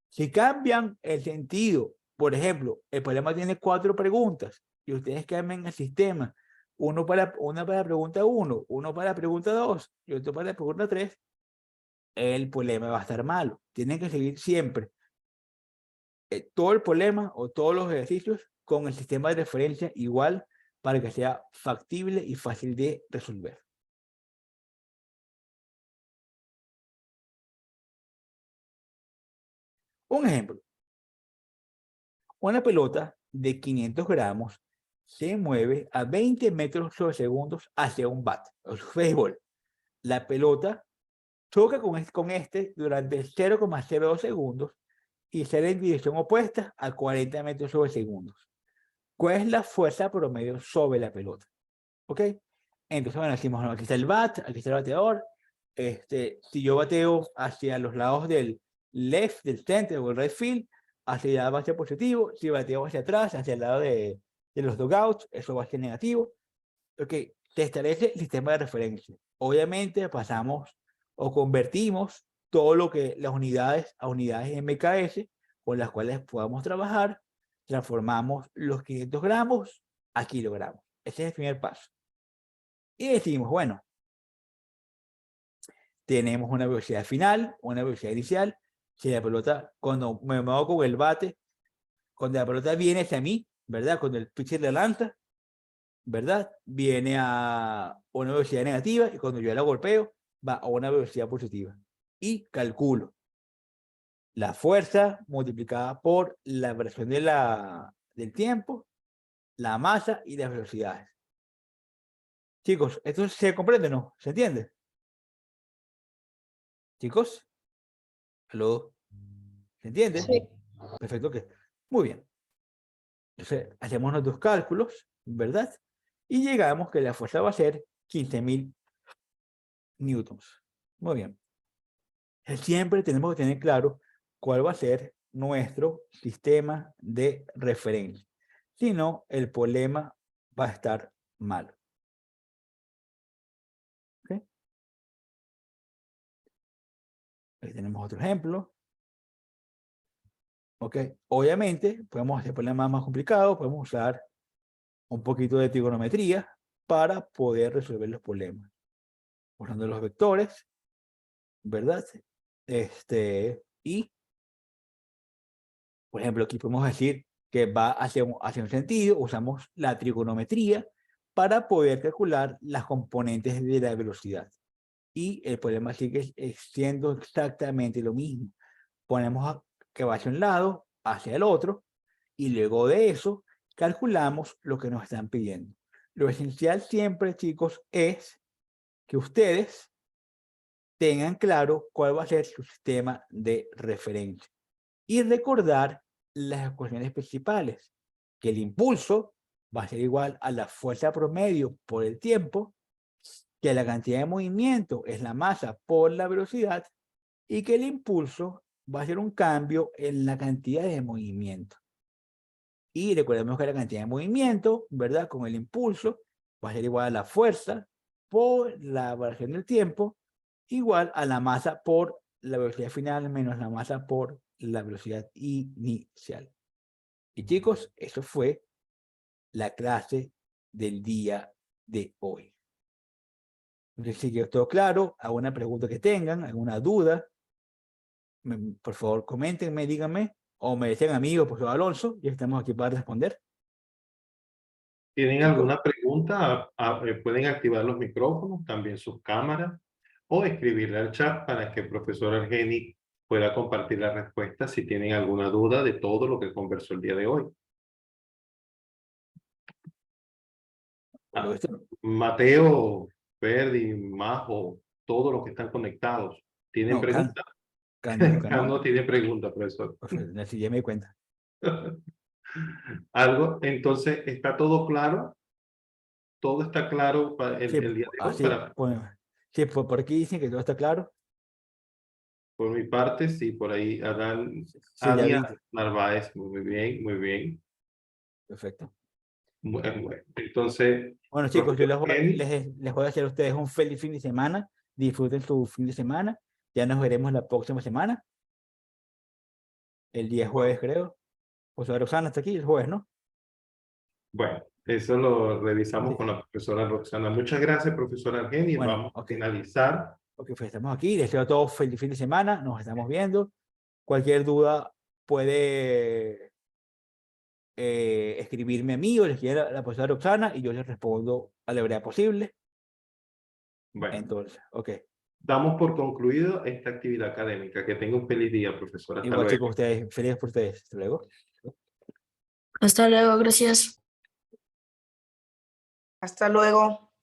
Si cambian el sentido, por ejemplo, el problema tiene 4 preguntas y ustedes cambian el sistema, una para la pregunta 1, uno para la pregunta 2 y otro para la pregunta 3, el problema va a estar malo. Tienen que seguir siempre todo el problema o todos los ejercicios con el sistema de referencia igual para que sea factible y fácil de resolver. Un ejemplo. Una pelota de 500 gramos se mueve a 20 metros sobre segundos hacia un bat, o su béisbol. La pelota choca con este durante 0,02 segundos y sale en dirección opuesta a 40 metros sobre segundos. ¿Cuál es la fuerza promedio sobre la pelota? ¿Ok? Entonces, bueno, decimos, no, aquí está el bat, aquí está el bateador. Si yo bateo hacia los lados del left, del center o el right field, hacia allá va a ser positivo. Si bateo hacia atrás, hacia el lado de los dugouts, eso va a ser negativo. Ok, se establece el sistema de referencia. Obviamente pasamos o convertimos todo lo que las unidades a unidades MKS con las cuales podamos trabajar, transformamos los 500 gramos a kilogramos. Ese es el primer paso. Y decimos, bueno, tenemos una velocidad final, una velocidad inicial. Si la pelota, cuando me muevo con el bate, cuando la pelota viene hacia mí, ¿verdad? Cuando el pitcher la lanza, ¿verdad? Viene a una velocidad negativa y cuando yo la golpeo, va a una velocidad positiva. Y calculo la fuerza multiplicada por la variación del tiempo, la masa y las velocidades. Chicos, ¿esto se comprende o no? ¿Se entiende? Chicos, ¿aló? ¿Se entiende? Sí. Perfecto, que muy bien. Entonces, hacemos nuestros cálculos, ¿verdad? Y llegamos que la fuerza va a ser 15.000 newtons. Muy bien. Siempre tenemos que tener claro cuál va a ser nuestro sistema de referencia. Si no, el problema va a estar malo. ¿Okay? Aquí tenemos otro ejemplo. ¿Ok? Obviamente, podemos hacer problemas más complicados, podemos usar un poquito de trigonometría para poder resolver los problemas. Usando los vectores, ¿verdad? Y, por ejemplo, aquí podemos decir que va hacia un sentido, usamos la trigonometría para poder calcular las componentes de la velocidad. Y el problema sigue siendo exactamente lo mismo. Ponemos que va hacia un lado, hacia el otro, Y luego de eso, calculamos lo que nos están pidiendo. Lo esencial siempre, chicos, es que ustedes tengan claro cuál va a ser su sistema de referencia. Y recordar las ecuaciones principales, que el impulso va a ser igual a la fuerza promedio por el tiempo, que la cantidad de movimiento es la masa por la velocidad, y que el impulso va a ser un cambio en la cantidad de movimiento. Y recordemos que la cantidad de movimiento, ¿verdad? Con el impulso va a ser igual a la fuerza por la variación del tiempo, igual a la masa por la velocidad final menos la masa por la velocidad inicial. Y chicos, eso fue la clase del día de hoy. Entonces, si quedó todo claro, alguna pregunta que tengan, alguna duda, por favor, coméntenme, díganme, o me decían amigo, profesor Alonso, ya estamos aquí para responder. ¿Tienen Chicos. alguna pregunta? Pueden activar los micrófonos, también sus cámaras, o escribirle al chat para que el profesor Argeni pueda compartir la respuesta si tienen alguna duda de todo lo que conversó el día de hoy. Bueno, esto, Mateo, Ferdi, Majo, todos los que están conectados, ¿tienen no, preguntas? Candido, No tiene pregunta, profesor. Así ya me di cuenta. Algo, entonces, ¿está todo claro? Todo está claro para Sí, el día de hoy. así, sí, por aquí dicen que todo está claro. Por mi parte, sí, por ahí Adán, Sí, ya vi. Narváez, muy bien, muy bien. Perfecto. Bueno, entonces, Bueno, chicos, yo profesor Kenny, les voy a hacer a ustedes un feliz fin de semana. Disfruten su fin de semana. Ya nos veremos la próxima semana. El día jueves, creo. O sea, Roxana está aquí el jueves, ¿no? bueno, eso lo revisamos Sí. con la profesora Roxana. Muchas gracias, profesora Argeni. Bueno, Vamos a ok. finalizar. Ok, pues estamos aquí. Les deseo a todos feliz fin de semana. Nos estamos viendo. Cualquier duda puede escribirme a mí o le escribir a la profesora Roxana y yo les respondo a la brevedad posible. Bueno, Entonces, ok. damos por concluido esta actividad académica. Que tenga un feliz día, profesora. Hasta Igual, luego. chicos, ustedes, felices por ustedes. Hasta luego. Hasta luego, gracias. Hasta luego.